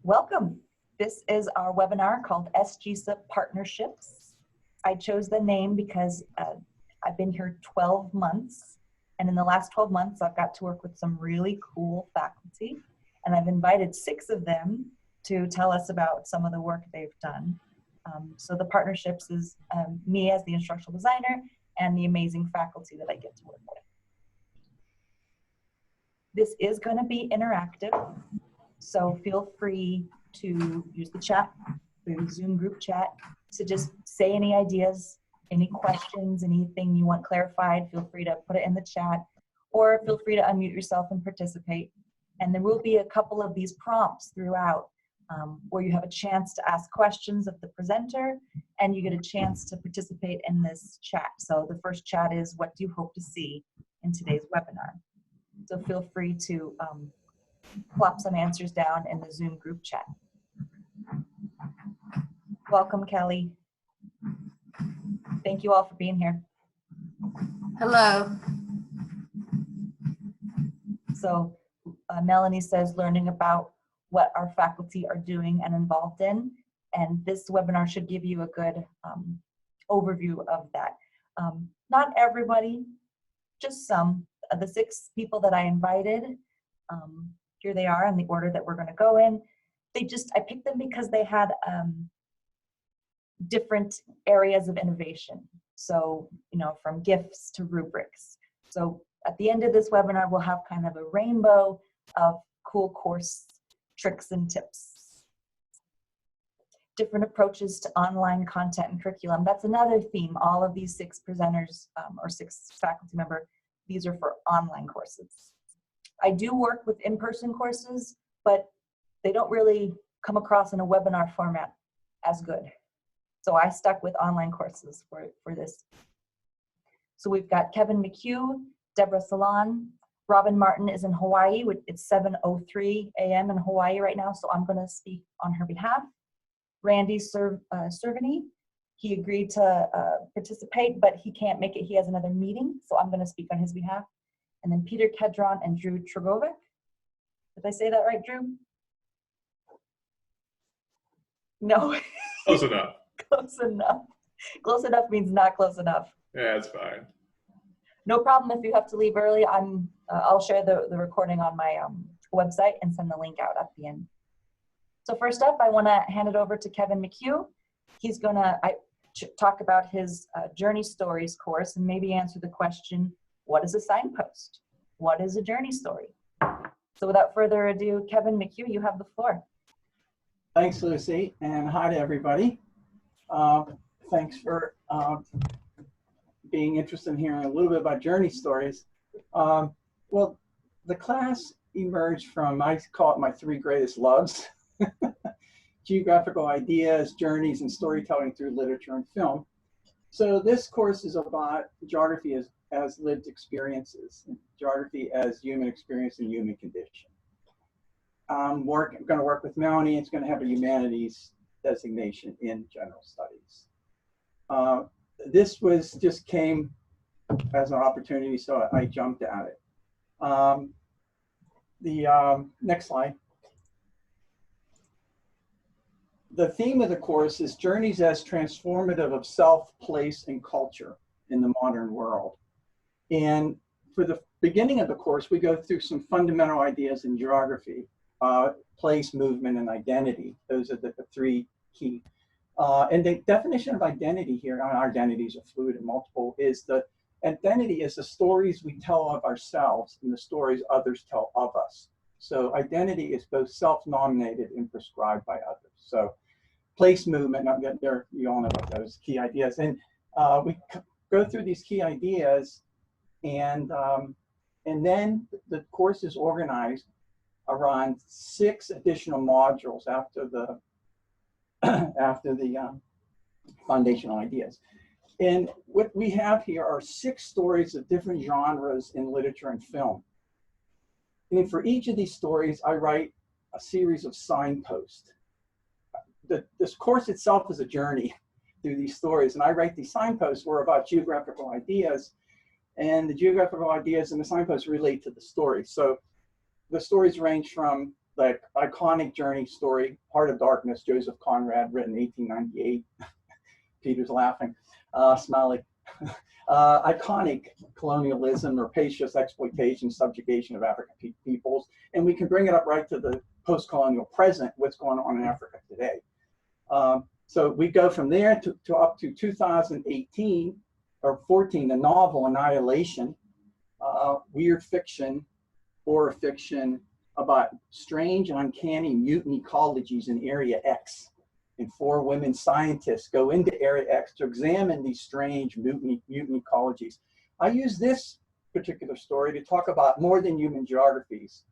Welcome. This is our webinar called SGSUP Partnerships. I chose the name because I've been here 12 months, and in the last 12 months I've got to work with some really cool faculty, and I've invited 6 of them to tell us about some of the work they've done. So the partnerships is me as the instructional designer and the amazing faculty that I get to work with. This is going to be interactive, so feel free to use the chat, the Zoom group chat, to just say any ideas, any questions, anything you want clarified. Feel free to put it in the chat, or feel free to unmute yourself and participate. And there will be a couple of these prompts throughout where you have a chance to ask questions of the presenter, and you get a chance to participate in this chat. So the first chat is, what do you hope to see in today's webinar? So feel free to plop some answers down in the Zoom group chat. Welcome, Kelly. Thank you all for being here. Hello. So Melanie says, learning about what our faculty are doing and involved in, and this webinar should give you a good overview of that. Not everybody, just some. The 6 people that I invited, here they are in the order that we're going to go in. I picked them because they had different areas of innovation. So, you know, from gifts to rubrics. So at the end of this webinar, we'll have kind of a rainbow of cool course tricks and tips. Different approaches to online content and curriculum. That's another theme. All of these 6 presenters or 6 faculty members, these are for online courses. I do work with in-person courses, but they don't really come across in a webinar format as good. So I stuck with online courses for this. So we've got Kevin McHugh, Deborah Salon, Robin Martin is in Hawaii. It's 7:03 a.m. in Hawaii right now, so I'm going to speak on her behalf. Randy Cervini, he agreed to participate, but he can't make it. He has another meeting, so I'm going to speak on his behalf. And then Peter Kedron and Drew Tregovic. Did I say that right, Drew? No. Close enough. Close enough. Close enough means not close enough. Yeah, it's fine. No problem if you have to leave early. I'll share the recording on my website and send the link out at the end. So first up, I want to hand it over to Kevin McHugh. He's going to talk about his Journey Stories course and maybe answer the question, what is a signpost? What is a journey story? So without further ado, Kevin McHugh, you have the floor. Thanks, Lucy, and hi to everybody. Thanks for being interested in hearing a little bit about journey stories. Well, the class emerged from, I call it my 3 greatest loves: geographical ideas, journeys, and storytelling through literature and film. So this course is about geography as lived experiences, and geography as human experience and human condition. I'm going to work with Melanie. It's going to have a humanities designation in general studies. This just came as an opportunity, so I jumped at it. Next slide. The theme of the course is journeys as transformative of self, place, and culture in the modern world. And for the beginning of the course, we go through some fundamental ideas in geography: place, movement, and identity. Those are the 3 key. And the definition of identity here, our identities are fluid and multiple, is the identity is the stories we tell of ourselves and the stories others tell of us. So identity is both self-nominated and prescribed by others. So place, movement, I'll get there, you all know about those key ideas. And we go through these key ideas, and then the course is organized around 6 additional modules after the foundational ideas. And what we have here are 6 stories of different genres in literature and film. And for each of these stories, I write a series of signposts. This course itself is a journey through these stories, and I write these signposts were about geographical ideas, and the geographical ideas and the signposts relate to the story. So the stories range from the iconic journey story, Heart of Darkness, Joseph Conrad, written 1898. Peter's laughing, smiling. Iconic colonialism, rapacious exploitation, subjugation of African peoples. And we can bring it up right to the post-colonial present, what's going on in Africa today. So we go from there to up to 2018 or 14, the novel Annihilation, weird fiction, horror fiction about strange and uncanny mutant ecologies in Area X. And 4 women scientists go into Area X to examine these strange mutant ecologies. I use this particular story to talk about more than human geographies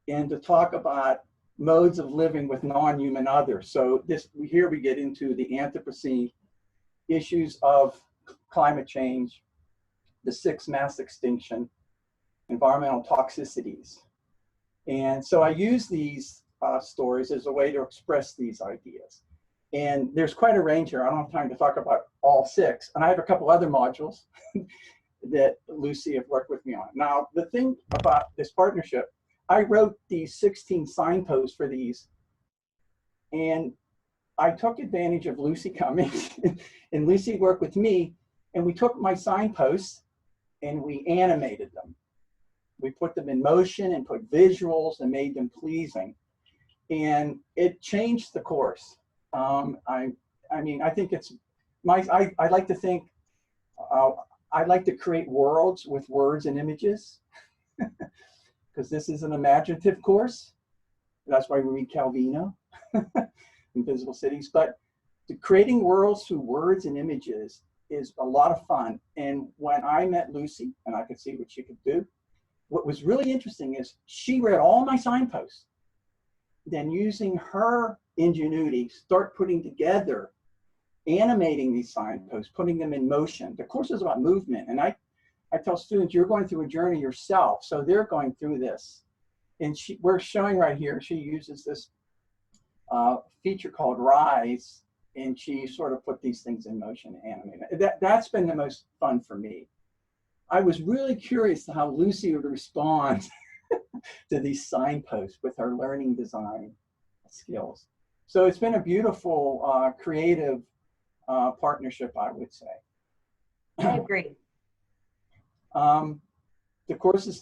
and to talk about modes of living with non-human others. So here we get into the Anthropocene, issues of climate change, the 6th mass extinction, environmental toxicities. And so I use these stories as a way to express these ideas. And there's quite a range here. I don't have time to talk about all 6. And I have a couple other modules that Lucy have worked with me on. Now, the thing about this partnership, I wrote these 16 signposts for these. And I took advantage of Lucy coming and Lucy worked with me. And we took my signposts and we animated them. We put them in motion and put visuals and made them pleasing. And it changed the course. I mean, I think it's I like to think, I like to create worlds with words and images because this is an imaginative course. That's why we read Calvino, Invisible Cities. But creating worlds through words and images is a lot of fun. And when I met Lucy and I could see what she could do, what was really interesting is she read all my signposts. Then using her ingenuity, start putting together, animating these signposts, putting them in motion. The course is about movement. And I tell students, you're going through a journey yourself. So they're going through this. And we're showing right here, she uses this feature called Rise, and she sort of put these things in motion and animated. That's been the most fun for me. I was really curious to how Lucy would respond to these signposts with her learning design skills. So it's been a beautiful, creative partnership, I would say. I agree. The course is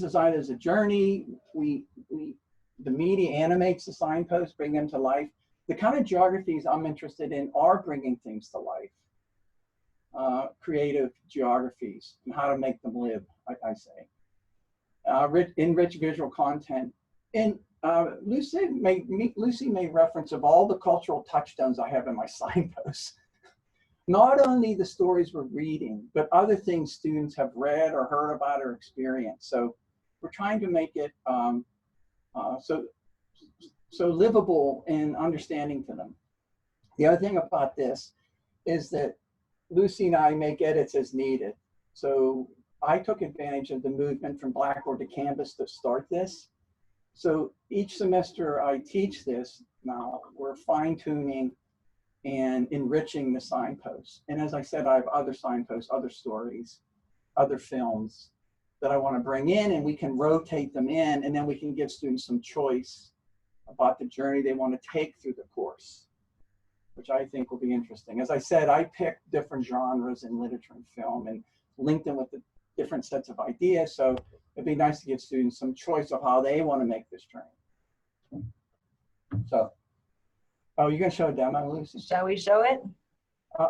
designed as a journey. The media animates the signposts, bring them to life. The kind of geographies I'm interested in are bringing things to life. Creative geographies and how to make them live, I say. Enrich visual content. And Lucy made reference of all the cultural touchstones I have in my signposts. Not only the stories we're reading, but other things students have read or heard about or experienced. So we're trying to make it so livable and understanding to them. The other thing about this is that Lucy and I make edits as needed. So I took advantage of the movement from Blackboard to Canvas to start this. So each semester I teach this. Now we're fine-tuning and enriching the signposts. And as I said, I have other signposts, other stories, other films that I want to bring in, and we can rotate them in, and then we can give students some choice about the journey they want to take through the course, which I think will be interesting. As I said, I picked different genres in literature and film and linked them with the different sets of ideas. So it'd be nice to give students some choice of how they want to make this journey. So, oh, you're going to show a demo, Lucy? Shall we show it?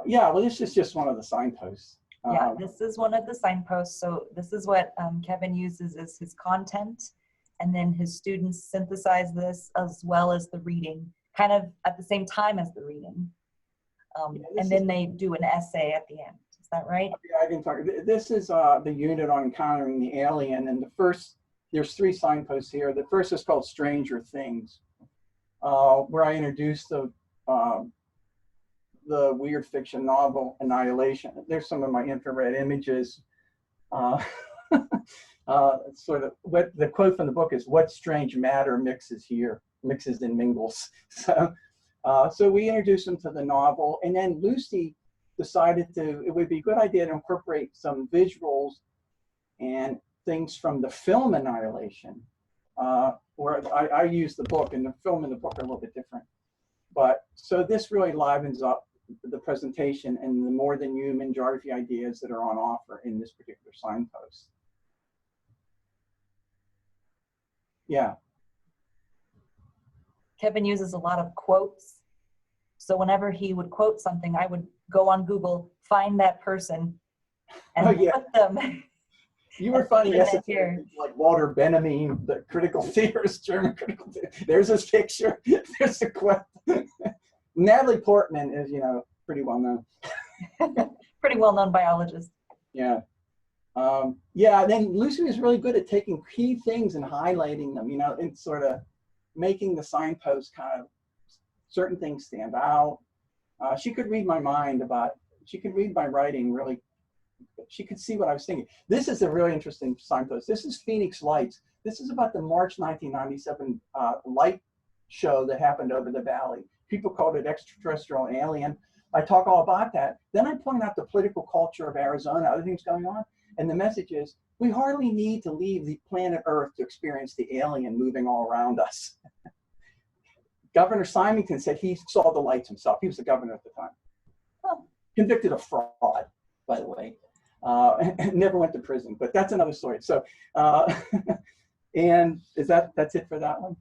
Yeah, well, this is just one of the signposts. Yeah, this is one of the signposts. So this is what Kevin uses as his content. And then his students synthesize this as well as the reading, kind of at the same time as the reading. And then they do an essay at the end. Is that right? Yeah, I can talk. This is the unit on encountering the alien. And there's 3 signposts here. The first is called Stranger Things, where I introduced the weird fiction novel Annihilation. There's some of my infrared images. Sort of what the quote from the book is, "What strange matter mixes and mingles." So we introduced them to the novel, and then Lucy decided it would be a good idea to incorporate some visuals and things from the film Annihilation where I use the book, and the film and the book are a little bit different. But so this really livens up the presentation and the more than human geography ideas that are on offer in this particular signpost. Yeah. Kevin uses a lot of quotes. So whenever he would quote something, I would go on Google, find that person, and put them. You were funny yesterday, like Walter Benjamin, the critical theorist, German critical theorist. There's his picture. There's the quote. Natalie Portman is, pretty well known. Pretty well known biologist. Yeah. Yeah, then Lucy was really good at taking key things and highlighting them, and sort of making the signpost kind of certain things stand out. She could read my mind she could read my writing really. She could see what I was thinking. This is a really interesting signpost. This is Phoenix Lights. This is about the March 1997 light show that happened over the valley. People called it extraterrestrial and alien. I talk all about that. Then I point out the political culture of Arizona, other things going on. And the message is, we hardly need to leave the planet Earth to experience the alien moving all around us. Governor Symington said he saw the lights himself. He was the governor at the time. Oh. Convicted of fraud, by the way. Never went to prison, but that's another story. So, and that's it for that one?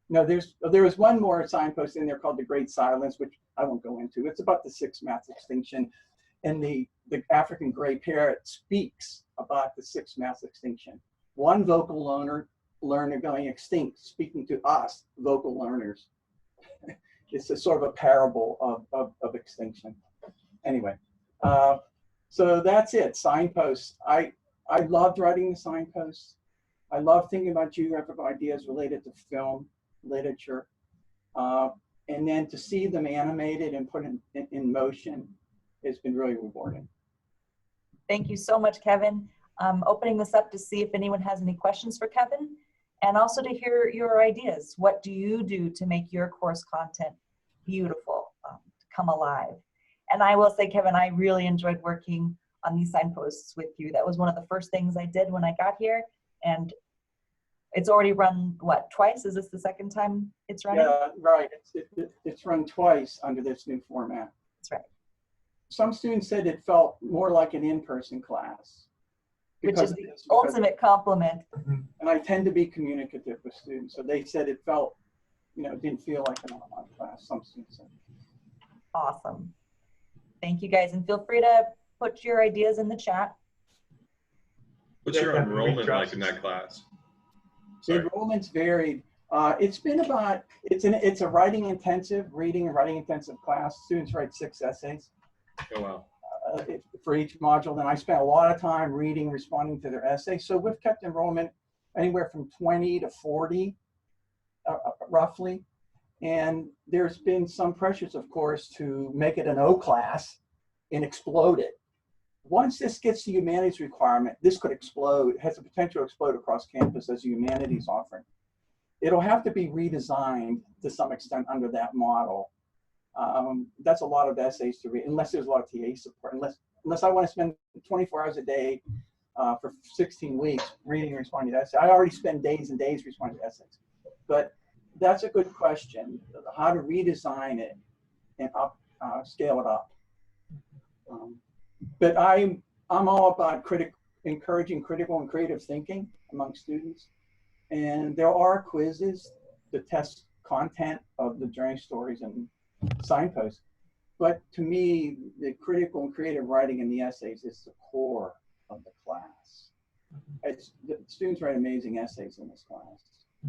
No, there was one more signpost in there called The Great Silence, which I won't go into. It's about the sixth mass extinction. And the African gray parrot speaks about the sixth mass extinction. One vocal learner going extinct, speaking to us, vocal learners. It's a sort of a parable of extinction. Anyway, so that's it, signposts. I loved writing the signposts. I love thinking about geographical ideas related to film, literature, and then to see them animated and put in motion has been really rewarding. Thank you so much, Kevin. Opening this up to see if anyone has any questions for Kevin, and also to hear your ideas. What do you do to make your course content beautiful, come alive? And I will say, Kevin, I really enjoyed working on these signposts with you. That was one of the first things I did when I got here, and it's already run, what, twice? Is this the second time it's running? Yeah, right. It's run twice under this new format. That's right. Some students said it felt more like an in-person class. Which is the ultimate compliment. And I tend to be communicative with students. So they said it felt, it didn't feel like an online class, some students said. Awesome. Thank you guys. And feel free to put your ideas in the chat. What's your enrollment like in that class? The enrollment's varied. It's been about, it's a writing intensive, reading and writing intensive class. Students write 6 essays. Oh, wow. For each module. Then I spent a lot of time reading, responding to their essays. So we've kept enrollment anywhere from 20 to 40, roughly. And there's been some pressures, of course, to make it an O class and explode it. Once this gets to humanities requirement, this could explode, has the potential to explode across campus as a humanities offering. It'll have to be redesigned to some extent under that model. That's a lot of essays to read, unless there's a lot of TA support, unless I want to spend 24 hours a day for 16 weeks reading and responding to essays. I already spend days and days responding to essays. But that's a good question, how to redesign it and scale it up. But I'm all about encouraging critical and creative thinking among students. And there are quizzes to test content of the journey stories and signposts. But to me, the critical and creative writing in the essays is the core of the class. The students write amazing essays in this class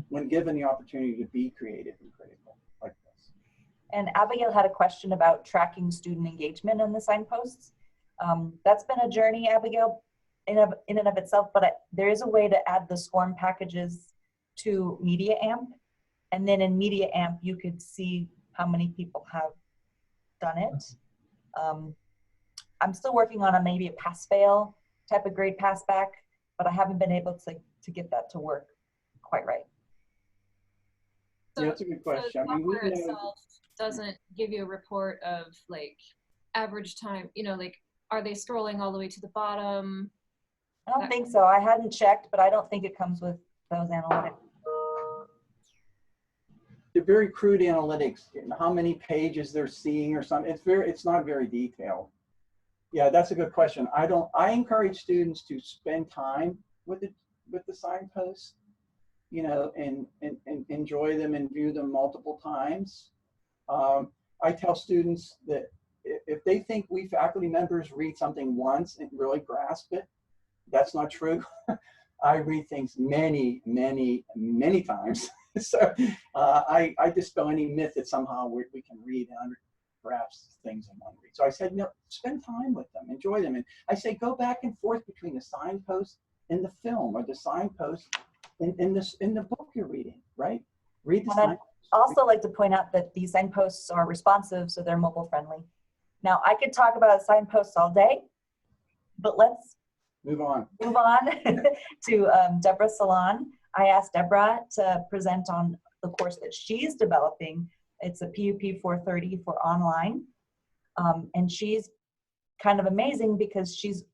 when given the opportunity to be creative and critical like this. And Abigail had a question about tracking student engagement in the signposts. That's been a journey, Abigail, in and of itself, but there is a way to add the SCORM packages to Media Amp. And then in Media Amp, you could see how many people have done it. I'm still working on maybe a pass-fail type of grade pass back, but I haven't been able to get that to work quite right. So, yeah, that's a good question. The software itself doesn't give you a report of like average time, like are they scrolling all the way to the bottom? I don't think so. I hadn't checked, but I don't think it comes with those analytics. they're very crude analytics, how many pages they're seeing or something. It's not very detailed. Yeah, that's a good question. I encourage students to spend time with the signposts, you know, and enjoy them and view them multiple times. I tell students that if they think we faculty members read something once and really grasp it, that's not true. I read things many, many, many times. So I dispel any myth that somehow we can read and grasp things in one read. So I said, no, spend time with them, enjoy them. And I say, go back and forth between the signpost and the film, or the signpost in the book you're reading, right? Read the signpost. I'd also like to point out that these signposts are responsive, so they're mobile friendly. Now, I could talk about signposts all day, but let's move on to Deborah Salon. I asked Deborah to present on the course that she's developing. It's a PUP 430 for online. And she's kind of amazing because she's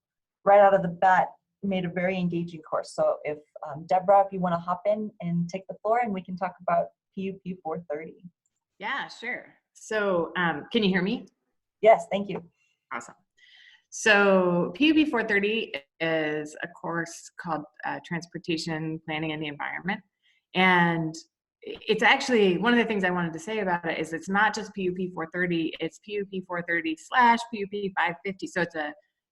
right out of the bat made a very engaging course. So if Deborah, if you want to hop in and take the floor, and we can talk about PUP 430. Yeah, sure. So can you hear me? Yes, thank you. Awesome. So PUP 430 is a course called Transportation Planning and the Environment. And it's actually, one of the things I wanted to say about it is it's not just PUP 430, it's PUP 430 / PUP 550. So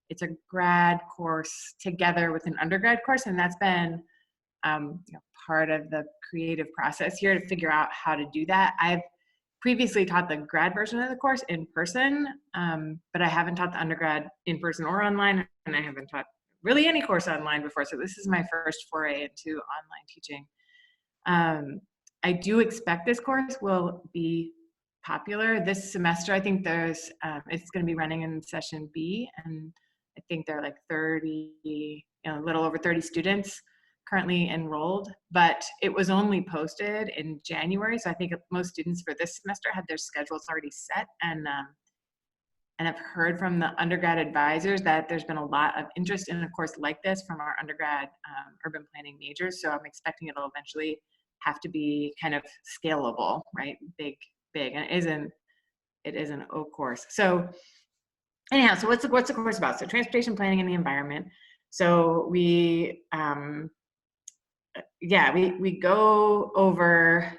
it's a grad course together with an undergrad course. And that's been part of the creative process here to figure out how to do that. I've previously taught the grad version of the course in person, but I haven't taught the undergrad in person or online, and I haven't taught really any course online before. So this is my first foray into online teaching. I do expect this course will be popular this semester. I think it's going to be running in session B, and I think there are like 30, a little over 30 students currently enrolled, but it was only posted in January. So I think most students for this semester had their schedules already set, and I've heard from the undergrad advisors that there's been a lot of interest in a course like this from our undergrad urban planning majors. So I'm expecting it'll eventually have to be kind of scalable, right? Big, and it is an O course. So anyhow, so what's the course about? So transportation planning and the environment. So we go over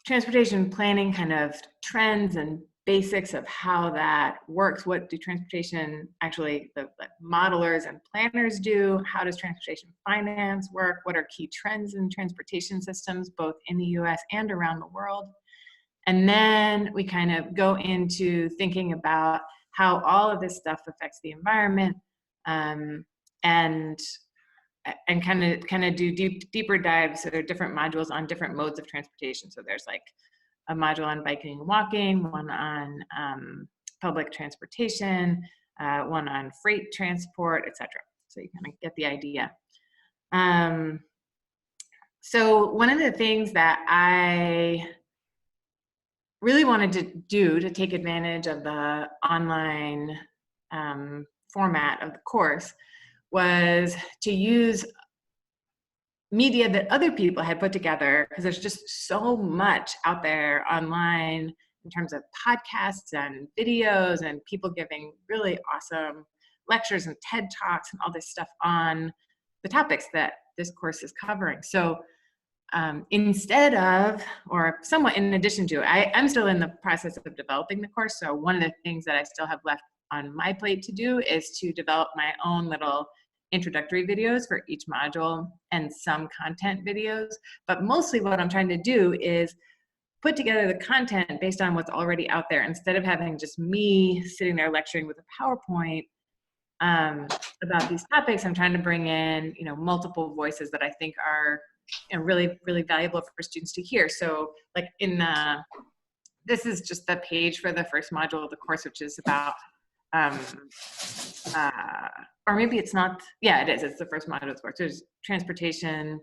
transportation planning kind of trends and basics of how that works. What do transportation actually, the modelers and planners do? How does transportation finance work? What are key trends in transportation systems, both in the US and around the world? And then we kind of go into thinking about how all of this stuff affects the environment, and kind of do deeper dives. So there are different modules on different modes of transportation. So there's like a module on biking and walking, one on public transportation, one on freight transport, etc. So you kind of get the idea. So one of the things that I really wanted to do to take advantage of the online format of the course was to use media that other people had put together, because there's just so much out there online in terms of podcasts and videos and people giving really awesome lectures and TED Talks and all this stuff on the topics that this course is covering. So instead of, or somewhat in addition to, I'm still in the process of developing the course. So one of the things that I still have left on my plate to do is to develop my own little introductory videos for each module and some content videos. But mostly what I'm trying to do is put together the content based on what's already out there, instead of having just me sitting there lecturing with a PowerPoint about these topics. I'm trying to bring in, multiple voices that I think are really, really valuable for students to hear. So like this is just the page for the first module of the course, which is about or maybe it's not, yeah, it is. It's the first module of the course. There's transportation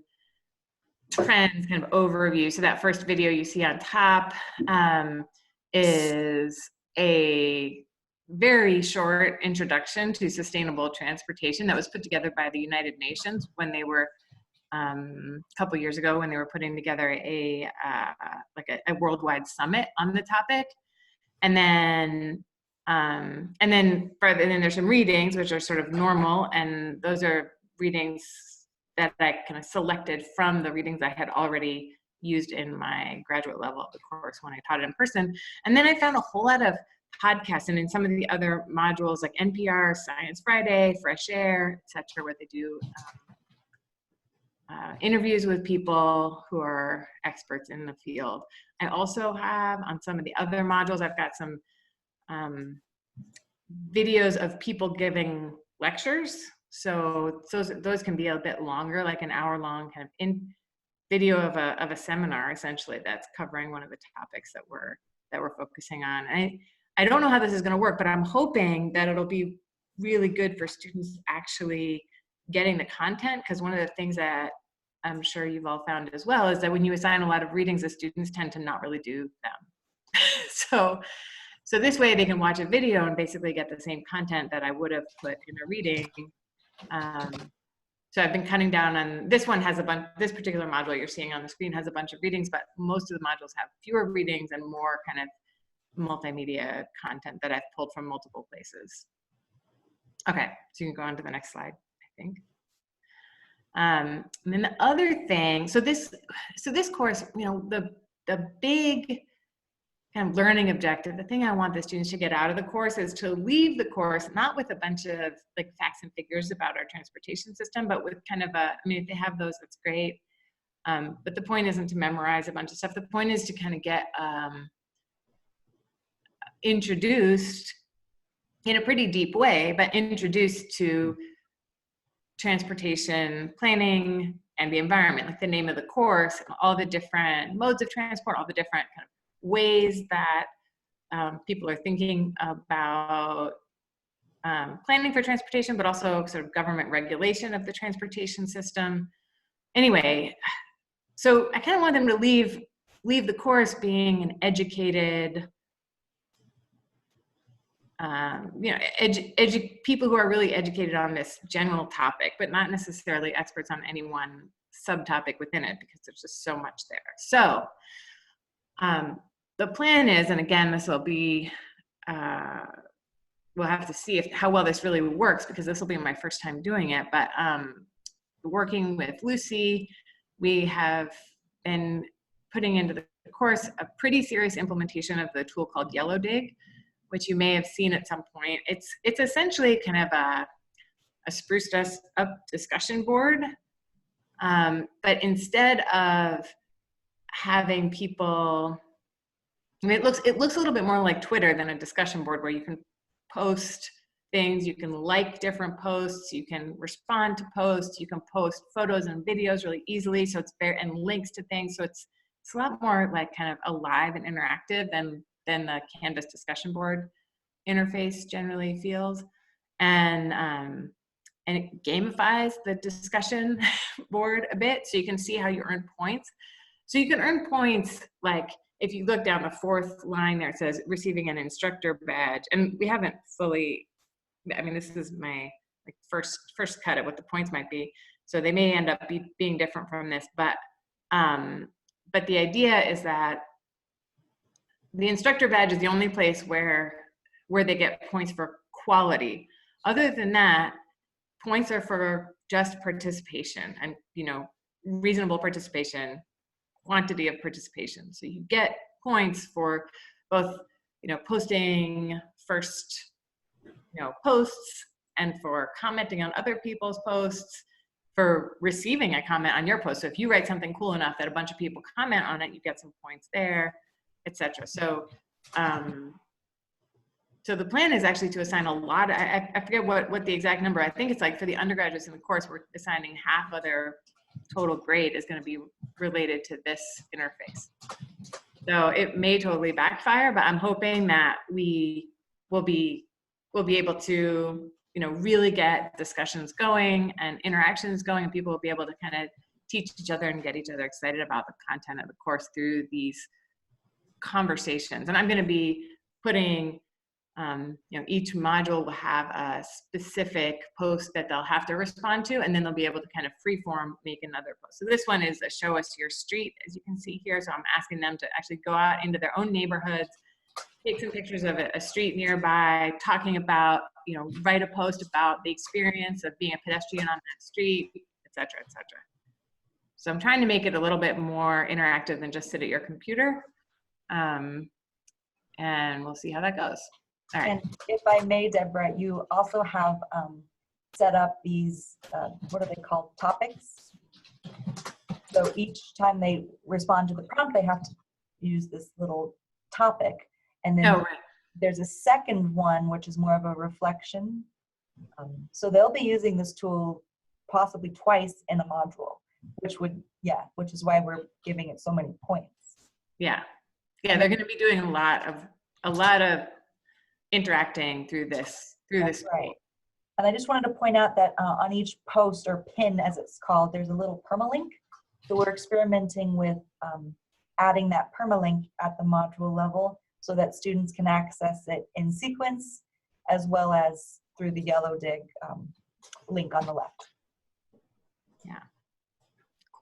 trends, kind of overview. So that first video you see on top is a very short introduction to sustainable transportation that was put together by the United Nations when they were couple years ago when they were putting together a worldwide summit on the topic. And then there's some readings, which are sort of normal. And those are readings that I kind of selected from the readings I had already used in my graduate level of the course when I taught it in person. And then I found a whole lot of podcasts, and in some of the other modules like NPR, Science Friday, Fresh Air, et cetera, where they do interviews with people who are experts in the field. I also have on some of the other modules, I've got some videos of people giving lectures. So those can be a bit longer, like an hour long kind of video of a seminar, essentially, that's covering one of the topics that we're focusing on. I don't know how this is going to work, but I'm hoping that it'll be really good for students actually getting the content, because one of the things that I'm sure you've all found as well is that when you assign a lot of readings, the students tend to not really do them. So this way they can watch a video and basically get the same content that I would have put in a reading. So I've been cutting down on, this one has a bunch, this particular module you're seeing on the screen has a bunch of readings, but most of the modules have fewer readings and more kind of multimedia content that I've pulled from multiple places. Okay, so you can go on to the next slide, I think. And then the other thing, so this course, you know, the big kind of learning objective, the thing I want the students to get out of the course is to leave the course not with a bunch of like facts and figures about our transportation system, but with kind of a, I mean, if they have those, that's great. But the point isn't to memorize a bunch of stuff. The point is to kind of get introduced in a pretty deep way, but introduced to transportation planning and the environment, like the name of the course, all the different modes of transport, all the different kind of ways that people are thinking about planning for transportation, but also sort of government regulation of the transportation system. Anyway, so I kind of want them to leave the course being an educated, you know, people who are really educated on this general topic, but not necessarily experts on any one subtopic within it, because there's just so much there. So the plan is, and again, this will be, we'll have to see how well this really works, because this will be my first time doing it, but working with Lucy, we have been putting into the course a pretty serious implementation of the tool called Yellow Dig, which you may have seen at some point. It's essentially kind of a spruced up discussion board, but instead of having people, I mean, it looks a little bit more like Twitter than a discussion board, where you can post things, you can like different posts, you can respond to posts, you can post photos and videos really easily. So it's very, and links to things. So it's a lot more like kind of alive and interactive than the Canvas discussion board interface generally feels. And it gamifies the discussion board a bit, so you can see how you earn points. So you can earn points, like if you look down the fourth line there, it says receiving an instructor badge. And we haven't fully, I mean, this is my like first cut at what the points might be. So they may end up being different from this, but the idea is that the instructor badge is the only place where they get points for quality. Other than that, points are for just participation and, you know, reasonable participation, quantity of participation. So you get points for both, you know, posting first, you know, posts, and for commenting on other people's posts, for receiving a comment on your post. So if you write something cool enough that a bunch of people comment on it, you get some points there, etc. So, so the plan is actually to assign a lot. I forget what the exact number. I think it's like for the undergraduates in the course, we're assigning half of their total grade is going to be related to this interface. So it may totally backfire, but I'm hoping that we will be able to, you know, really get discussions going and interactions going, and people will be able to kind of teach each other and get each other excited about the content of the course through these conversations. And I'm going to be putting each module will have a specific post that they'll have to respond to, and then they'll be able to kind of freeform make another post. So this one is a show us your street, as you can see here. So I'm asking them to actually go out into their own neighborhoods, take some pictures of a street nearby, talking about, write a post about the experience of being a pedestrian on that street, et cetera, et cetera. So I'm trying to make it a little bit more interactive than just sit at your computer. And we'll see how that goes. All right. And if I may, Deborah, you also have set up these, what are they called, topics? So each time they respond to the prompt, they have to use this little topic. And then there's a second one, which is more of a reflection. So they'll be using this tool possibly twice in a module, which is why we're giving it so many points. Yeah, they're going to be doing a lot of interacting through this. That's right. And I just wanted to point out that on each post or pin, as it's called, there's a little permalink. So we're experimenting with adding that permalink at the module level so that students can access it in sequence as well as through the Yellow Dig link on the left. Yeah,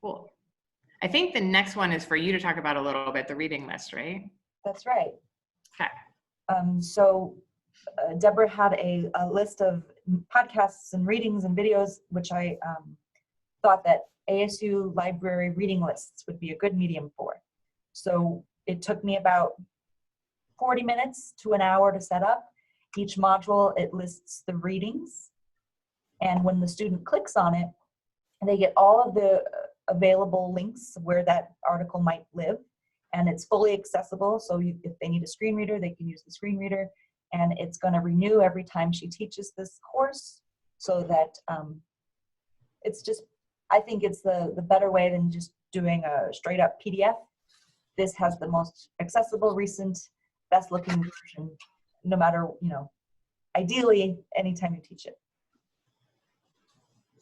cool. I think the next one is for you to talk about a little bit, the reading list, right? That's right. Okay. So Deborah had a list of podcasts and readings and videos, which I thought that ASU library reading lists would be a good medium for. So it took me about 40 minutes to an hour to set up. Each module, it lists the readings. And when the student clicks on it, they get all of the available links where that article might live. And it's fully accessible. So if they need a screen reader, they can use the screen reader. And it's going to renew every time she teaches this course, so that it's just, I think it's the better way than just doing a straight up PDF. This has the most accessible, recent, best looking version, no matter, ideally anytime you teach it.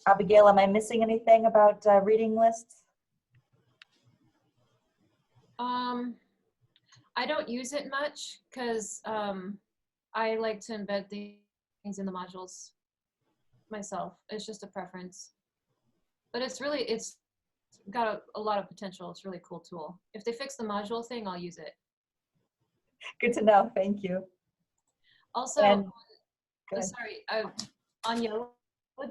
Abigail, am I missing anything about reading lists? I don't use it much because I like to embed things in the modules myself. It's just a preference. But it's got a lot of potential. It's a really cool tool. If they fix the module thing, I'll use it. Good to know. Thank you. Also, on Yellow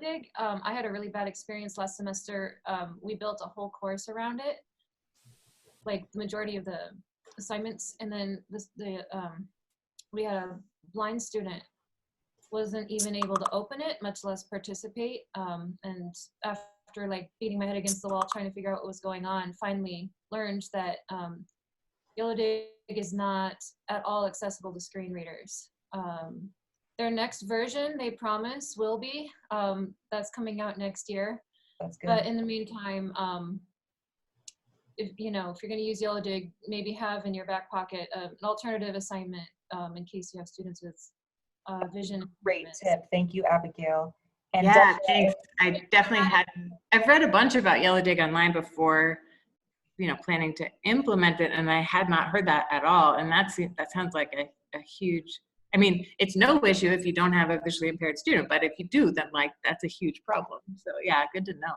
Dig, I had a really bad experience last semester. We built a whole course around it, like the majority of the assignments, and then we had a blind student wasn't even able to open it, much less participate. And after like beating my head against the wall trying to figure out what was going on, finally learned that Yellow Dig is not at all accessible to screen readers. Their next version, they promise, will be. That's coming out next year. That's good. But in the meantime, if you're going to use Yellow Dig, maybe have in your back pocket an alternative assignment in case you have students with vision. Great tip. Thank you, Abigail. And yeah, thanks. I definitely I've read a bunch about Yellow Dig online before, planning to implement it, and I had not heard that at all. And that sounds like a huge, it's no issue if you don't have a visually impaired student, but if you do, then that's a huge problem. So yeah, good to know.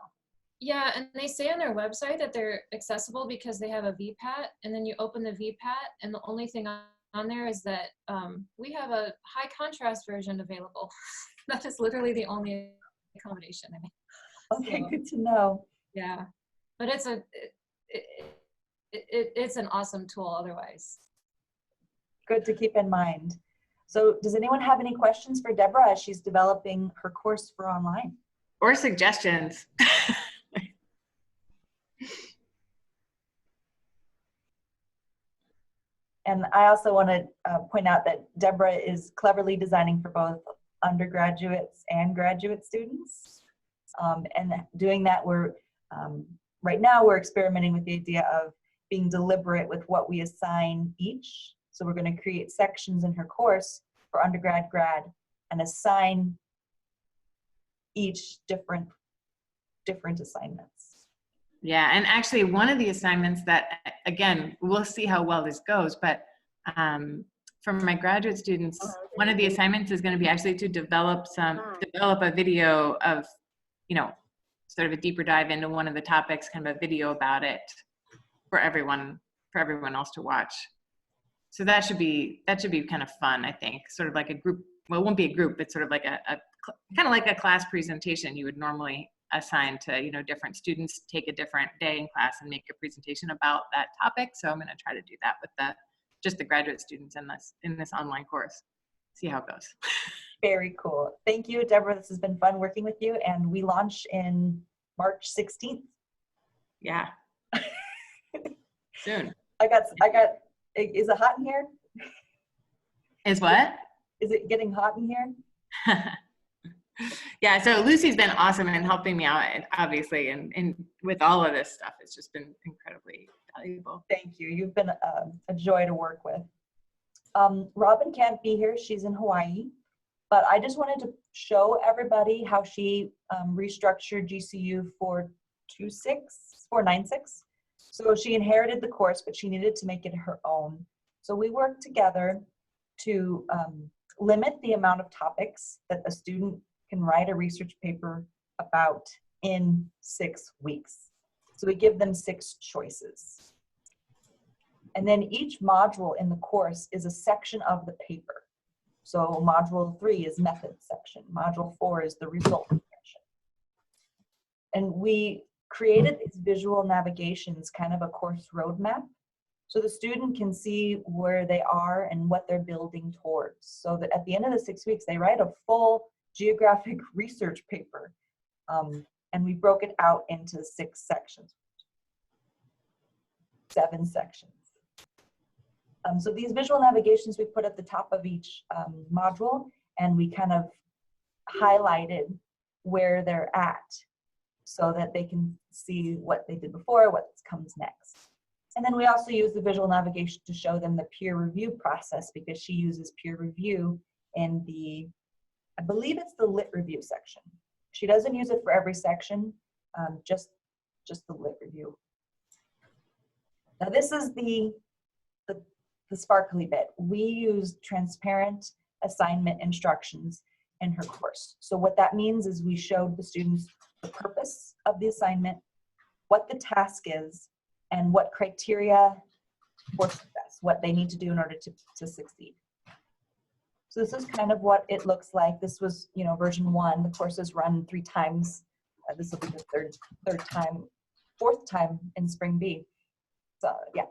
Yeah, and they say on their website that they're accessible because they have a VPAT, and then you open the VPAT, and the only thing on there is that we have a high contrast version available. That is literally the only accommodation. Okay, good to know. Yeah, but it's an awesome tool otherwise. Good to keep in mind. So does anyone have any questions for Deborah as she's developing her course for online? Or suggestions? And I also want to point out that Deborah is cleverly designing for both undergraduates and graduate students. And doing that, right now we're experimenting with the idea of being deliberate with what we assign each. So we're going to create sections in her course for undergrad, grad, and assign each different assignments. Yeah, and actually one of the assignments that, again, we'll see how well this goes, but for my graduate students, one of the assignments is going to be actually to develop a video of, you know, sort of a deeper dive into one of the topics, kind of a video about it for everyone else to watch. So that should be kind of fun, I think. Sort of like a group. Well, it won't be a group. It's sort of like a kind of like a class presentation you would normally assign to, you know, different students. Take a different day in class and make a presentation about that topic. So I'm going to try to do that with just the graduate students in this online course. See how it goes. Very cool. Thank you, Deborah. This has been fun working with you, and we launch in March 16th. Yeah. Soon. I got, is it hot in here? Is what? Is it getting hot in here? Yeah, so Lucy's been awesome in helping me out, obviously, and with all of this stuff. It's just been incredibly valuable. Thank you. You've been a joy to work with. Robin can't be here. She's in Hawaii. But I just wanted to show everybody how she restructured GCU 496. So she inherited the course, but she needed to make it her own. So we worked together to limit the amount of topics that a student can write a research paper about in 6 weeks. So we give them 6 choices. And then each module in the course is a section of the paper. So module 3 is method section. Module 4 is the result section. And we created these visual navigations, kind of a course roadmap, so the student can see where they are and what they're building towards. So that at the end of the 6 weeks, they write a full geographic research paper. And we broke it out into 6 sections, 7 sections. So these visual navigations we put at the top of each module, and we kind of highlighted where they're at so that they can see what they did before, what comes next. And then we also use the visual navigation to show them the peer review process, because she uses peer review in the, I believe it's the lit review section. She doesn't use it for every section, just the lit review. Now this is the sparkly bit. We use transparent assignment instructions in her course. So what that means is we showed the students the purpose of the assignment, what the task is, and what criteria for success, what they need to do in order to succeed. So this is kind of what it looks like. This was, you know, version 1. The course is run 3 times. This will be the fourth time in Spring B. So yeah.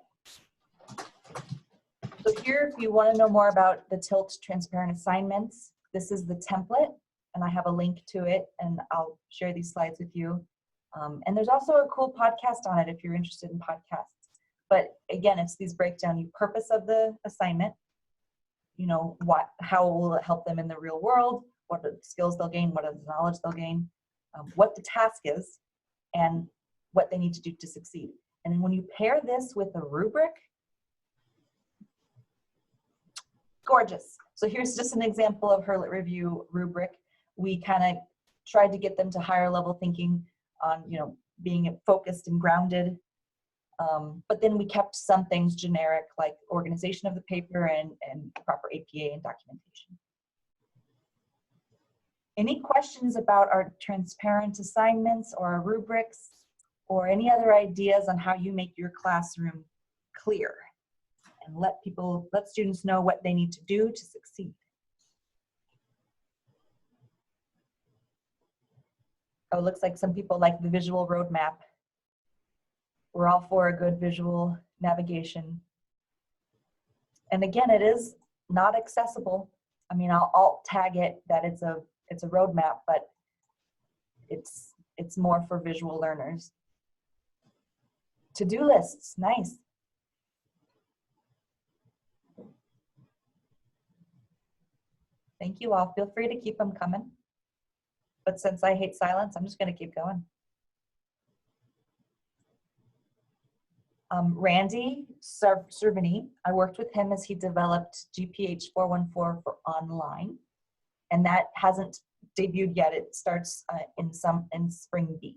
So here, if you want to know more about the TILT transparent assignments, this is the template, and I have a link to it, and I'll share these slides with you. And there's also a cool podcast on it if you're interested in podcasts. But again, it's these breakdown, the purpose of the assignment, you know, how will it help them in the real world, what are the skills they'll gain, what are the knowledge they'll gain, what the task is, and what they need to do to succeed. And when you pair this with a rubric, gorgeous. So here's just an example of her lit review rubric. We kind of tried to get them to higher level thinking on, you know, being focused and grounded. But then we kept some things generic, like organization of the paper and proper APA and documentation. Any questions about our transparent assignments or our rubrics, or any other ideas on how you make your classroom clear and let students know what they need to do to succeed? Oh, it looks like some people like the visual roadmap. We're all for a good visual navigation. And again, it is not accessible. I mean, I'll tag it that it's a roadmap, but it's more for visual learners. To-do lists, nice. Thank you all. Feel free to keep them coming. But since I hate silence, I'm just going to keep going. Randy Cervini, I worked with him as he developed GPH 414 for online, and that hasn't debuted yet. It starts in Spring B.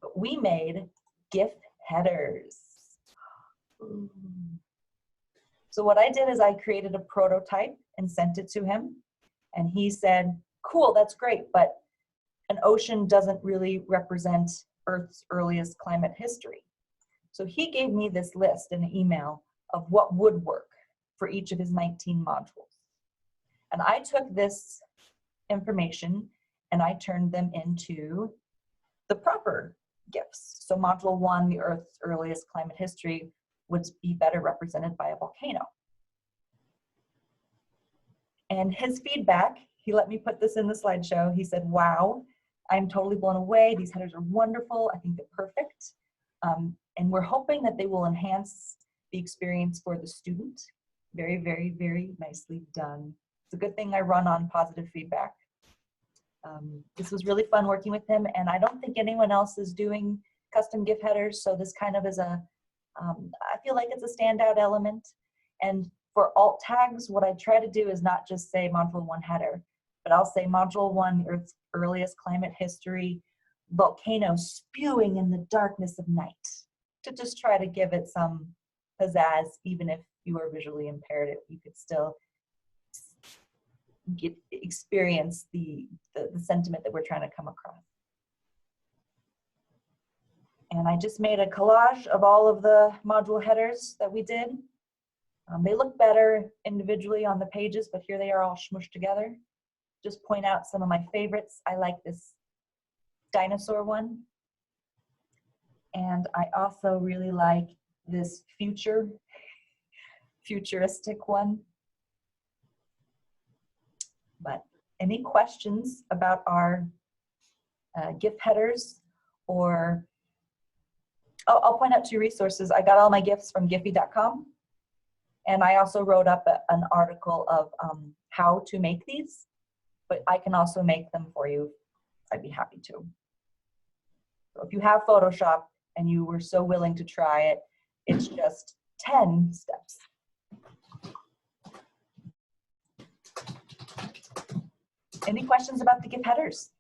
But we made GIF headers. Ooh. So what I did is I created a prototype and sent it to him. And he said, cool, that's great, but an ocean doesn't really represent Earth's earliest climate history. So he gave me this list in an email of what would work for each of his 19 modules. And I took this information and I turned them into the proper gifts. So module 1, the Earth's earliest climate history, would be better represented by a volcano. And his feedback, he let me put this in the slideshow. He said, wow, I'm totally blown away. These headers are wonderful. I think they're perfect. And we're hoping that they will enhance the experience for the student. Very, very, very nicely done. It's a good thing I run on positive feedback. This was really fun working with him, and I don't think anyone else is doing custom gift headers, so this kind of is a, I feel like it's a standout element. And for alt tags, what I try to do is not just say module 1 header, but I'll say module 1, Earth's earliest climate history, volcano spewing in the darkness of night, to just try to give it some pizzazz. Even if you are visually impaired, you could still experience the sentiment that we're trying to come across. And I just made a collage of all of the module headers that we did. They look better individually on the pages, but here they are all smushed together. Just point out some of my favorites. I like this dinosaur one. And I also really like this futuristic one. But any questions about our gift headers, or I'll point out 2 resources. I got all my gifts from Giphy.com, and I also wrote up an article of how to make these, but I can also make them for you. I'd be happy to. So if you have Photoshop and you were so willing to try it, it's just 10 steps. Any questions about the gift headers?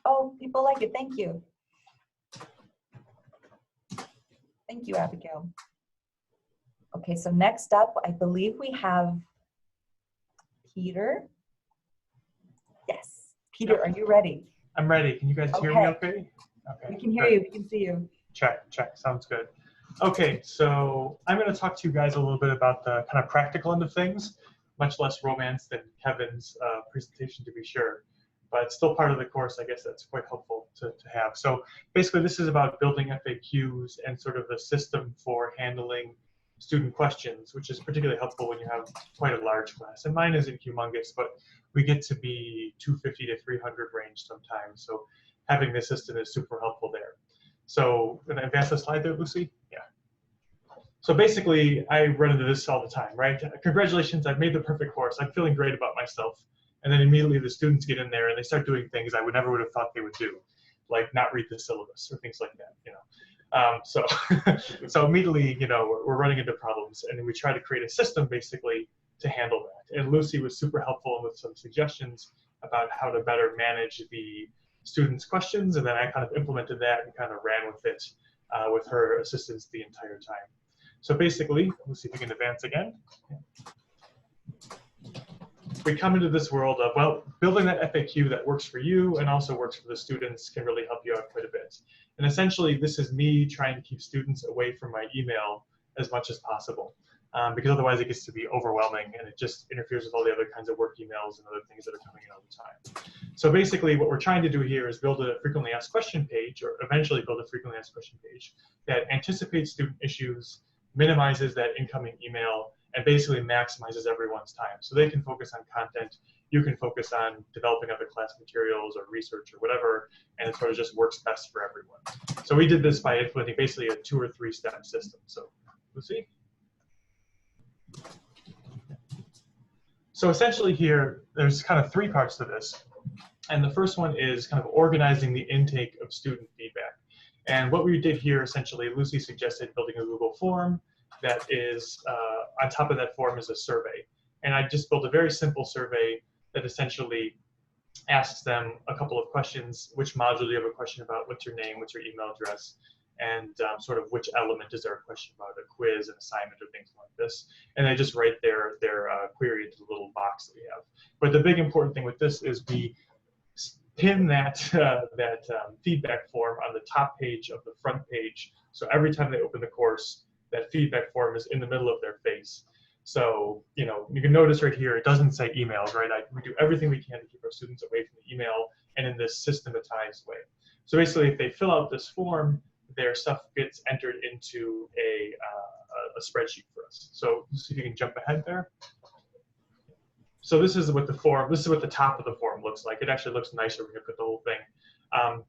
Oh, people like it. Thank you. Thank you, Abigail. Okay, so next up, I believe we have Peter. Yes, Peter, are you ready? I'm ready. Can you guys hear me okay? Okay. We can hear you. We can see you. Check, check. Sounds good. Okay, so I'm going to talk to you guys a little bit about the kind of practical end of things, much less romance than Kevin's presentation, to be sure. But still part of the course, I guess that's quite helpful to have. So basically, this is about building FAQs and sort of a system for handling student questions, which is particularly helpful when you have quite a large class. And mine isn't humongous, but we get to be 250 to 300 range sometimes. So having this system is super helpful there. So can I advance the slide there, Lucy? Yeah. So basically, I run into this all the time, right? Congratulations, I've made the perfect course. I'm feeling great about myself. And then immediately the students get in there and they start doing things I never would have thought they would do, like not read the syllabus or things like that, you know. So immediately, you know, we're running into problems, and we try to create a system basically to handle that. And Lucy was super helpful with some suggestions about how to better manage the students' questions, and then I kind of implemented that and kind of ran with it with her assistance the entire time. So basically, let's see if we can advance again. We come into this world of, well, building that FAQ that works for you and also works for the students can really help you out quite a bit. And essentially, this is me trying to keep students away from my email as much as possible, because otherwise it gets to be overwhelming and it just interferes with all the other kinds of work emails and other things that are coming in all the time. So basically, what we're trying to do here is build a frequently asked question page, or eventually build a frequently asked question page that anticipates student issues, minimizes that incoming email, and basically maximizes everyone's time. So they can focus on content, you can focus on developing other class materials or research or whatever, and it sort of just works best for everyone. So we did this by implementing basically a 2 or 3 step system. So let's see. So essentially here, there's kind of 3 parts to this. And the first one is kind of organizing the intake of student feedback. And what we did here, essentially, Lucy suggested building a Google form that is, on top of that form is a survey. And I just built a very simple survey that essentially asks them a couple of questions. Which module do you have a question about? What's your name? What's your email address? And sort of which element is there a question about, a quiz, an assignment, or things like this. And they just write their query into the little box that we have. But the big important thing with this is we pin that, feedback form on the top page of the front page. So every time they open the course, that feedback form is in the middle of their face. So, you know, you can notice right here, it doesn't say emails, right? We do everything we can to keep our students away from the email and in this systematized way. So basically, if they fill out this form, their stuff gets entered into a spreadsheet for us. So see if you can jump ahead there. So this is what the top of the form looks like. It actually looks nicer when you put the whole thing.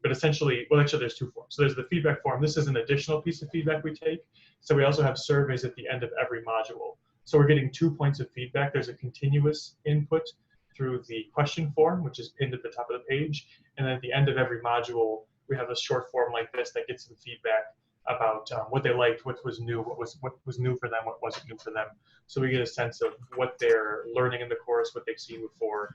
But essentially, well, actually there's two forms. So there's the feedback form. This is an additional piece of feedback we take. So we also have surveys at the end of every module. So we're getting 2 points of feedback. There's a continuous input through the question form, which is pinned at the top of the page. And then at the end of every module, we have a short form like this that gets some feedback about what they liked, what was new, what was new for them, what wasn't new for them. So we get a sense of what they're learning in the course, what they've seen before.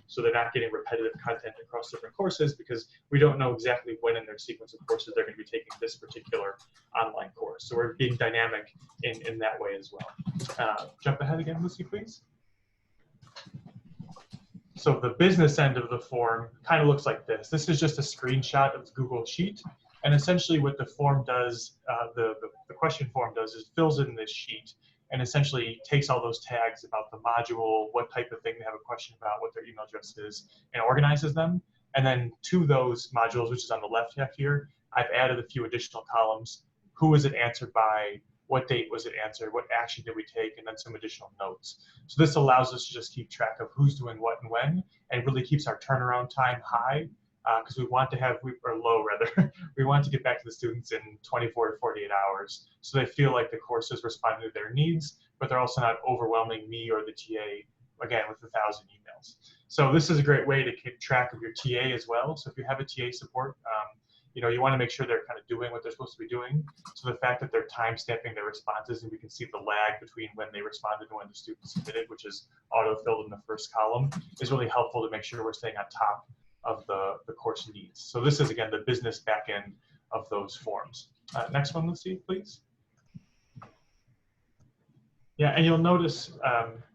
So they're not getting repetitive content across different courses because we don't know exactly when in their sequence of courses they're going to be taking this particular online course. So we're being dynamic in that way as well. Jump ahead again, Lucy, please. So the business end of the form kind of looks like this. This is just a screenshot of the Google Sheet. And essentially what the form does, the question form does, is fills in this sheet and essentially takes all those tags about the module, what type of thing they have a question about, what their email address is, and organizes them. And then to those modules, which is on the left half here, I've added a few additional columns. Who was it answered by? What date was it answered? What action did we take? And then some additional notes. So this allows us to just keep track of who's doing what and when, and really keeps our turnaround time high, because we want to have, or low rather, we want to get back to the students in 24 to 48 hours. So they feel like the course is responding to their needs, but they're also not overwhelming me or the TA, again, with 1,000 emails. So this is a great way to keep track of your TA as well. So if you have a TA support, you know, you want to make sure they're kind of doing what they're supposed to be doing. So the fact that they're time stamping their responses and we can see the lag between when they responded and when the student submitted, which is auto-filled in the first column, is really helpful to make sure we're staying on top of the course needs. So this is, again, the business back end of those forms. Next one, Lucy, please. Yeah, and you'll notice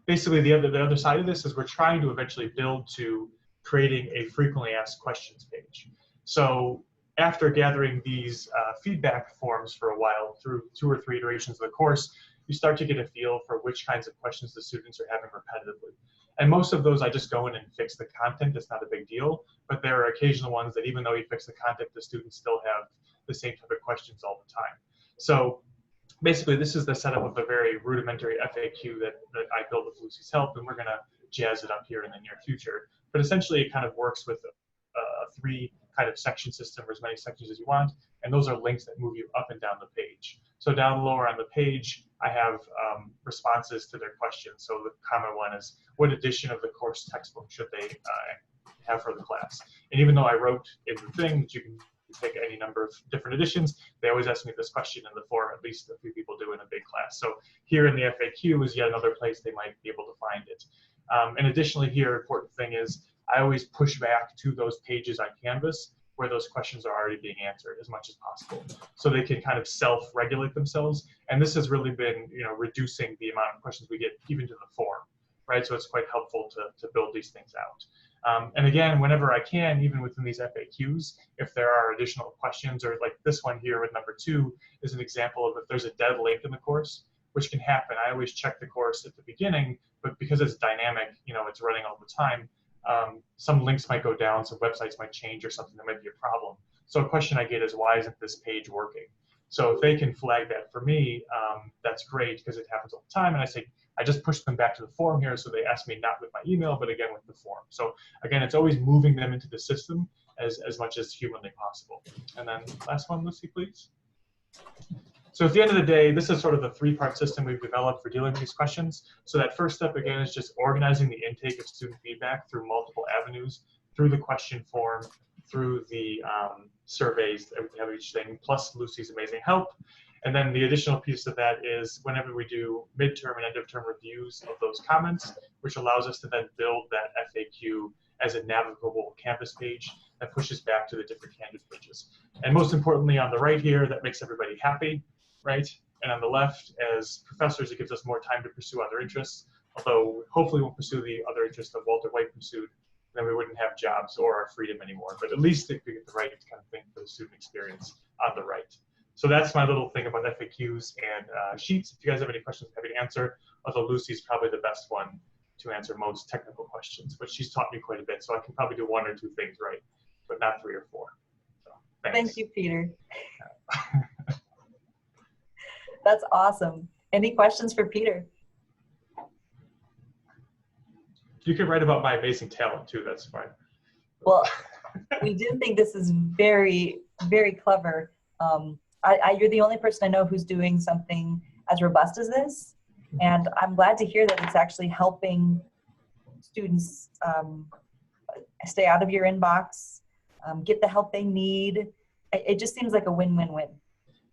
basically the other side of this is we're trying to eventually build to creating a frequently asked questions page. So after gathering these feedback forms for a while through 2 or 3 iterations of the course, you start to get a feel for which kinds of questions the students are having repetitively. And most of those, I just go in and fix the content. It's not a big deal, but there are occasional ones that even though you fix the content, the students still have the same type of questions all the time. So basically, this is the setup of the very rudimentary FAQ that I built with Lucy's help, and we're gonna jazz it up here in the near future. But essentially, it kind of works with a 3 kind of section system, or as many sections as you want, and those are links that move you up and down the page. So down lower on the page, I have responses to their questions. So the common one is, what edition of the course textbook should they have for the class? And even though I wrote in the thing that you can take any number of different editions, they always ask me this question in the form, at least a few people do in a big class. So here in the FAQ is yet another place they might be able to find it. And additionally here, important thing is, I always push back to those pages on Canvas where those questions are already being answered as much as possible, so they can kind of self-regulate themselves. And this has really been, you know, reducing the amount of questions we get even to the form, right? So it's quite helpful to build these things out. And again, whenever I can, even within these FAQs, if there are additional questions, or like this one here with number 2 is an example of if there's a dead link in the course, which can happen. I always check the course at the beginning, but because it's dynamic, you know, it's running all the time, some links might go down, some websites might change or something, that might be a problem. So a question I get is, why isn't this page working? So if they can flag that for me, that's great, because it happens all the time. And I say, I just push them back to the form here, so they ask me not with my email, but again with the form. So again, it's always moving them into the system as much as humanly possible. And then last one, Lucy, please. So at the end of the day, this is sort of the 3-part system we've developed for dealing with these questions. So that first step, again, is just organizing the intake of student feedback through multiple avenues, through the question form, through the surveys that we have each thing, plus Lucy's amazing help. And then the additional piece of that is whenever we do midterm and end of term reviews of those comments, which allows us to then build that FAQ as a navigable Canvas page that pushes back to the different Canvas pages. And most importantly, on the right here, that makes everybody happy, right? And on the left, as professors, it gives us more time to pursue other interests, although hopefully we'll pursue the other interests that Walter White pursued, then we wouldn't have jobs or our freedom anymore. But at least we get the right kind of thing for the student experience on the right. So that's my little thing about FAQs and sheets. If you guys have any questions, I'm happy to answer. Although Lucy's probably the best one to answer most technical questions, but she's taught me quite a bit, so I can probably do 1 or 2 things right, but not 3 or 4. So, thanks. Thank you, Peter. That's awesome. Any questions for Peter? You can write about my amazing talent too, that's fine. Well, we do think this is very, very clever. You're the only person I know who's doing something as robust as this. And I'm glad to hear that it's actually helping students stay out of your inbox, get the help they need. It just seems like a win-win-win.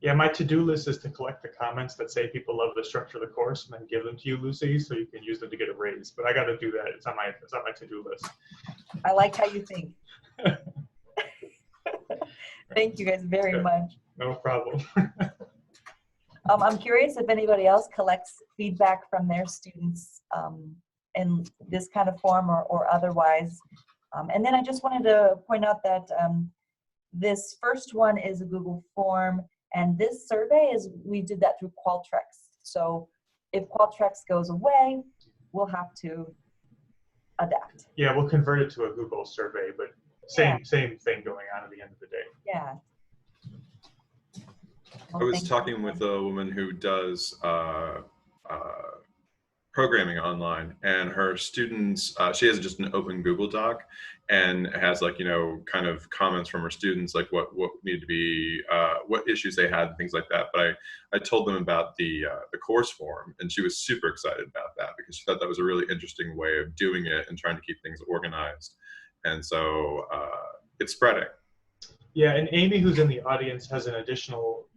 Yeah, my to-do list is to collect the comments that say people love the structure of the course and then give them to you, Lucy, so you can use them to get a raise. But I got to do that. It's on my to-do list. I like how you think. Thank you guys very much. No problem. I'm curious if anybody else collects feedback from their students in this kind of form or otherwise. And then I just wanted to point out that this first one is a Google form, and this survey we did that through Qualtrics. So if Qualtrics goes away, we'll have to adapt. Yeah, we'll convert it to a Google survey, but same thing going on at the end of the day. Yeah. I was talking with a woman who does programming online, and her students, she has just an open Google Doc and has, like, you know, kind of comments from her students, like what needed to be, what issues they had and things like that. But I told them about the course form, and she was super excited about that because she thought that was a really interesting way of doing it and trying to keep things organized. And so it's spreading. Yeah, and Amy, who's in the audience, has an additional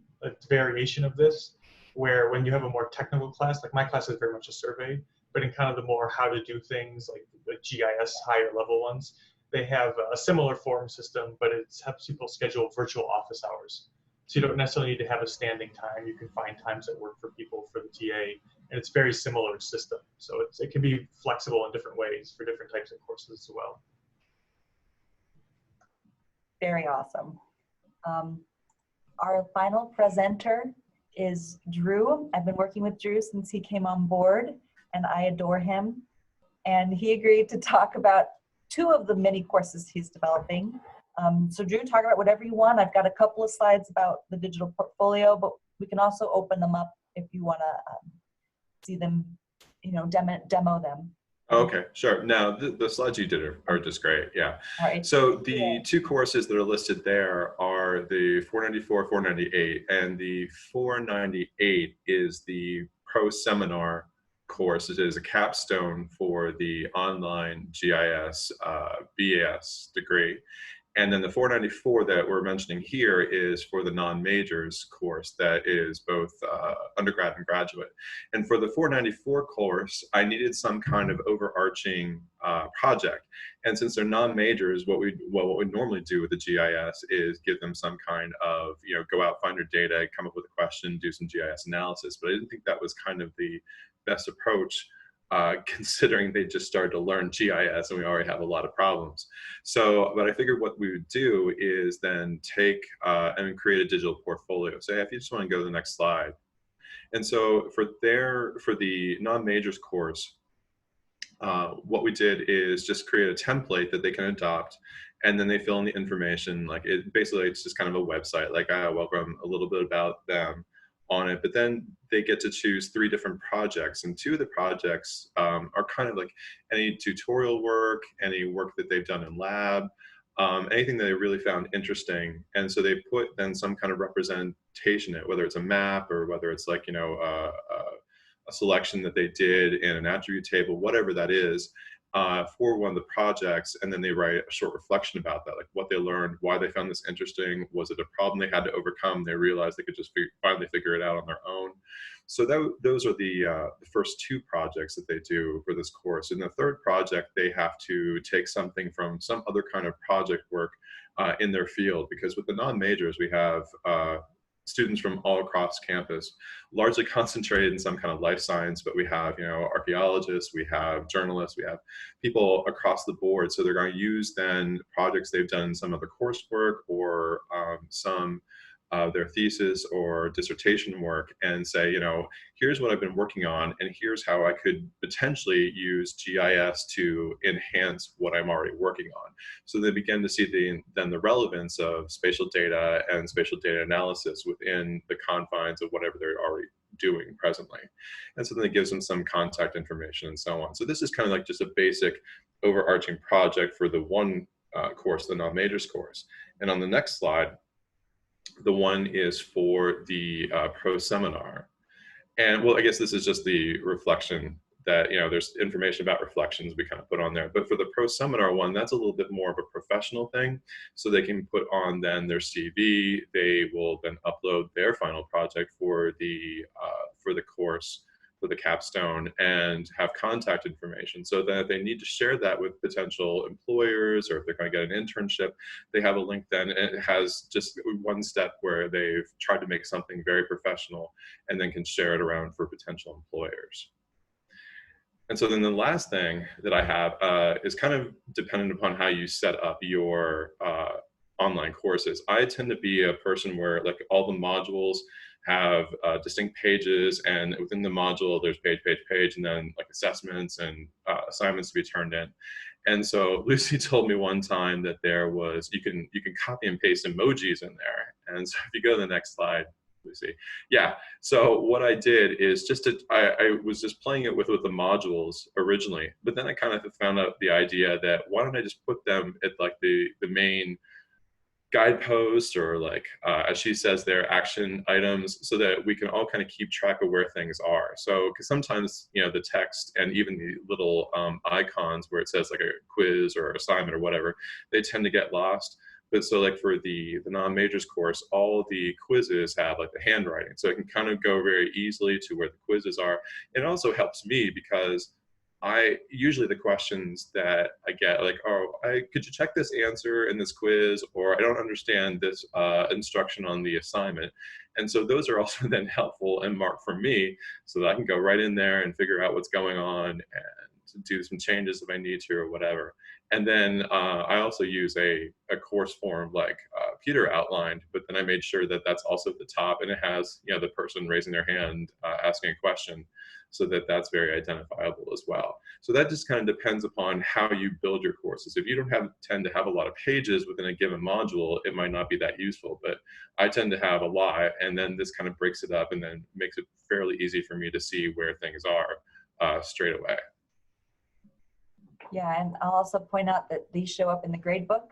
variation of this, where when you have a more technical class, like my class is very much a survey, but in kind of the more how to do things, like the GIS higher level ones, they have a similar form system, but it helps people schedule virtual office hours. So you don't necessarily need to have a standing time. You can find times that work for people for the TA, and it's very similar system. So it can be flexible in different ways for different types of courses as well. Very awesome. Our final presenter is Drew. I've been working with Drew since he came on board, and I adore him. And he agreed to talk about 2 of the many courses he's developing. So Drew, talk about whatever you want. I've got a couple of slides about the digital portfolio, but we can also open them up if you want to see them, you know, demo them. Okay, sure. Now, the slides you did are just great, yeah. All right. So the 2 courses that are listed there are the 494, 498, and the 498 is the pro seminar course. It is a capstone for the online GIS BAS degree. And then the 494 that we're mentioning here is for the non-majors course that is both undergrad and graduate. And for the 494 course, I needed some kind of overarching project. And since they're non-majors, what we normally do with the GIS is give them some kind of, you know, go out, find your data, come up with a question, do some GIS analysis. But I didn't think that was kind of the best approach, considering they just started to learn GIS and we already have a lot of problems. So, but I figured what we would do is then take and create a digital portfolio. So if you just want to go to the next slide. And so for the non-majors course, what we did is just create a template that they can adopt, and then they fill in the information. Like basically it's just kind of a website, like I welcome a little bit about them on it, but then they get to choose 3 different projects, and 2 of the projects are kind of like any tutorial work, any work that they've done in lab, anything that they really found interesting. And so they put then some kind of representation in it, whether it's a map or whether it's like, you know, a selection that they did in an attribute table, whatever that is. for one of the projects, and then they write a short reflection about that, like what they learned, why they found this interesting, was it a problem they had to overcome, they realized they could just finally figure it out on their own. So those are the first two projects that they do for this course. In the third project, they have to take something from some other kind of project work in their field, because with the non-majors, we have students from all across campus, largely concentrated in some kind of life science, but we have, you know, archaeologists, we have journalists, we have people across the board. So they're going to use then projects they've done in some other coursework or some their thesis or dissertation work, and say, you know, here's what I've been working on, and here's how I could potentially use GIS to enhance what I'm already working on. So they begin to see then the relevance of spatial data and spatial data analysis within the confines of whatever they're already doing presently. And so then it gives them some contact information and so on. So this is kind of like just a basic overarching project for the one course, the non-majors course. And on the next slide, the one is for the pro seminar. And well, I guess this is just the reflection that, you know, there's information about reflections we kind of put on there. But for the pro seminar one, that's a little bit more of a professional thing. So they can put on then their CV. They will then upload their final project for the course, for the capstone, and have contact information, so that if they need to share that with potential employers, or if they're going to get an internship, they have a link then, and it has just one step where they've tried to make something very professional and then can share it around for potential employers. And so then the last thing that I have is kind of dependent upon how you set up your online courses. I tend to be a person where, like, all the modules have distinct pages, and within the module there's page, and then like assessments and assignments to be turned in. And so Lucy told me one time that there was, you can copy and paste emojis in there. And so if you go to the next slide, Lucy. Yeah, so what I did is I was just playing it with the modules originally, but then I kind of found out the idea that why don't I just put them at like the main guidepost, or like, as she says, their action items, so that we can all kind of keep track of where things are. So, because sometimes, you know, the text and even the little icons where it says like a quiz or assignment or whatever, they tend to get lost. But so like for the non-majors course, all the quizzes have like the handwriting. So it can kind of go very easily to where the quizzes are. It also helps me because usually the questions that I get, like, oh, could you check this answer in this quiz, or I don't understand this instruction on the assignment. And so those are also then helpful and marked for me, so that I can go right in there and figure out what's going on and do some changes if I need to or whatever. And then I also use a course form like Peter outlined, but then I made sure that that's also at the top, and it has, you know, the person raising their hand asking a question, so that that's very identifiable as well. So that just kind of depends upon how you build your courses. If you don't tend to have a lot of pages within a given module, it might not be that useful, but I tend to have a lot, and then this kind of breaks it up and then makes it fairly easy for me to see where things are straight away. Yeah, and I'll also point out that these show up in the gradebook.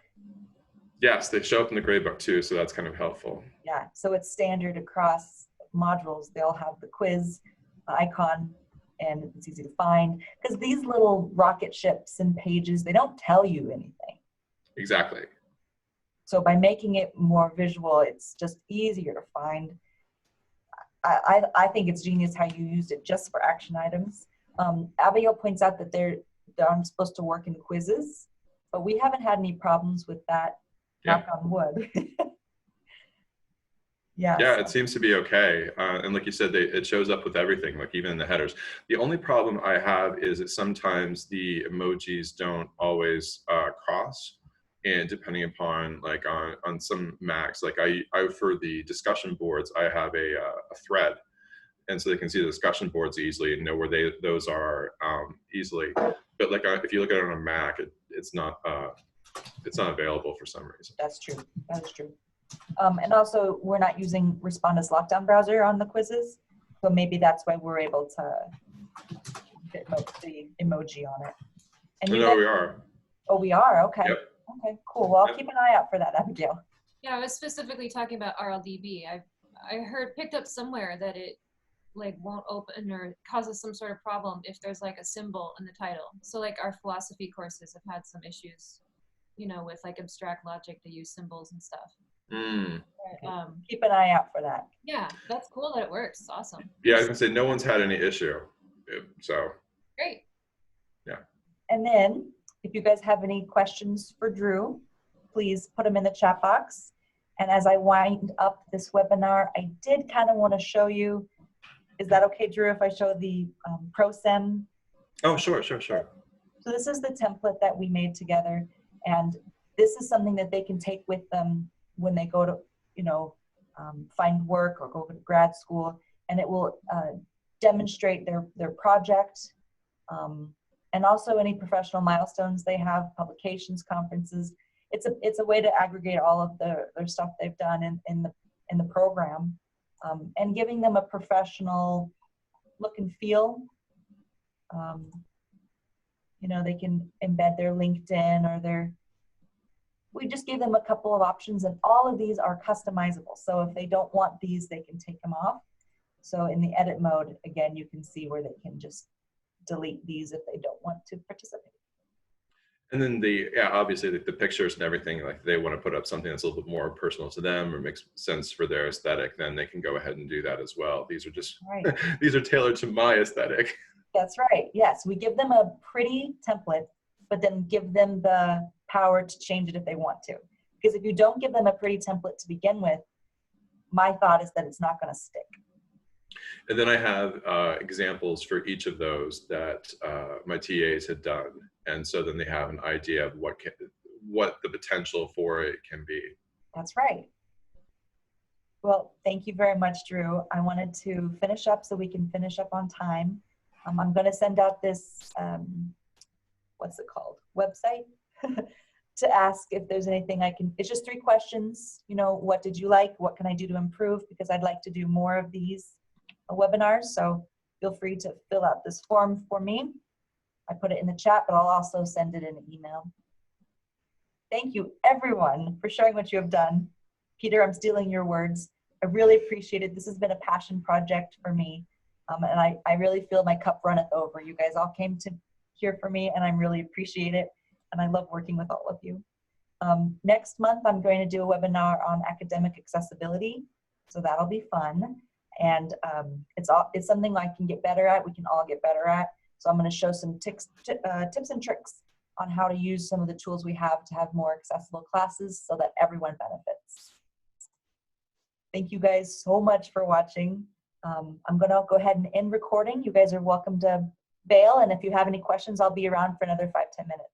Yes, they show up in the gradebook too, so that's kind of helpful. Yeah, so it's standard across modules. They all have the quiz icon, and it's easy to find, because these little rocket ships and pages, they don't tell you anything. Exactly. So by making it more visual, it's just easier to find. I think it's genius how you used it just for action items. Abigail points out that they're supposed to work in quizzes, but we haven't had any problems with that, knock on wood. Yeah, so. it seems to be okay. And like you said, it shows up with everything, like even in the headers. The only problem I have is that sometimes the emojis don't always cross, and depending upon, like on some Macs, like I for the discussion boards, I have a thread, and so they can see the discussion boards easily and know where those are easily. But like if you look at it on a Mac, it's not available for some reason. That's true. That is true. And also, we're not using Respond as Lockdown browser on the quizzes, so maybe that's why we're able to fit the emoji on it. And No, we are. Oh, we are? Okay. Yep. Okay, cool. Well, I'll keep an eye out for that, Abigail. Yeah, I was specifically talking about RLDB. I picked up somewhere that like won't open or causes some sort of problem if there's like a symbol in the title. So like our philosophy courses have had some issues, you know, with like abstract logic, they use symbols and stuff. Mm. But, Keep an eye out for that. yeah, that's cool that it works. It's awesome. Yeah, I was gonna say no one's had any issue. So Great. And then if you guys have any questions for Drew, please put them in the chat box. And as I wind up this webinar, I did kind of want to show you, is that okay, Drew, if I show the ProSem? oh, sure. So this is the template that we made together. And this is something that they can take with them when they go to, you know, find work or go to grad school. And it will demonstrate their project, and also any professional milestones they have, publications, conferences. It's a way to aggregate all of their stuff they've done in the program, and giving them a professional look and feel. You know, they can embed their LinkedIn or we just gave them a couple of options, and all of these are customizable. So if they don't want these, they can take them off. So in the edit mode, again, you can see where they can just delete these if they don't want to participate. And then obviously the pictures and everything, like they want to put up something that's a little bit more personal to them or makes sense for their aesthetic, then they can go ahead and do that as well. These are just, Right. these are tailored to my aesthetic. That's right. Yes, we give them a pretty template, but then give them the power to change it if they want to. Because if you don't give them a pretty template to begin with, my thought is that it's not going to stick. And then I have examples for each of those that my TAs had done. And so then they have an idea of what the potential for it can be. That's right. Well, thank you very much, Drew. I wanted to finish up so we can finish up on time. I'm going to send out this, what's it called, website to ask if there's anything I can, it's just 3 questions. You know, what did you like? What can I do to improve? Because I'd like to do more of these webinars. So feel free to fill out this form for me. I put it in the chat, but I'll also send it in an email. Thank you, everyone, for sharing what you have done. Peter, I'm stealing your words. I really appreciate it. This has been a passion project for me. And I really feel my cup runneth over. You guys all came to here for me, and I really appreciate it. And I love working with all of you. Next month, I'm going to do a webinar on academic accessibility. So that'll be fun. And it's something I can get better at. We can all get better at. So I'm going to show some tips and tricks on how to use some of the tools we have to have more accessible classes so that everyone benefits. Thank you guys so much for watching. I'm going to go ahead and end recording. You guys are welcome to bail. And if you have any questions, I'll be around for another 5-10 minutes.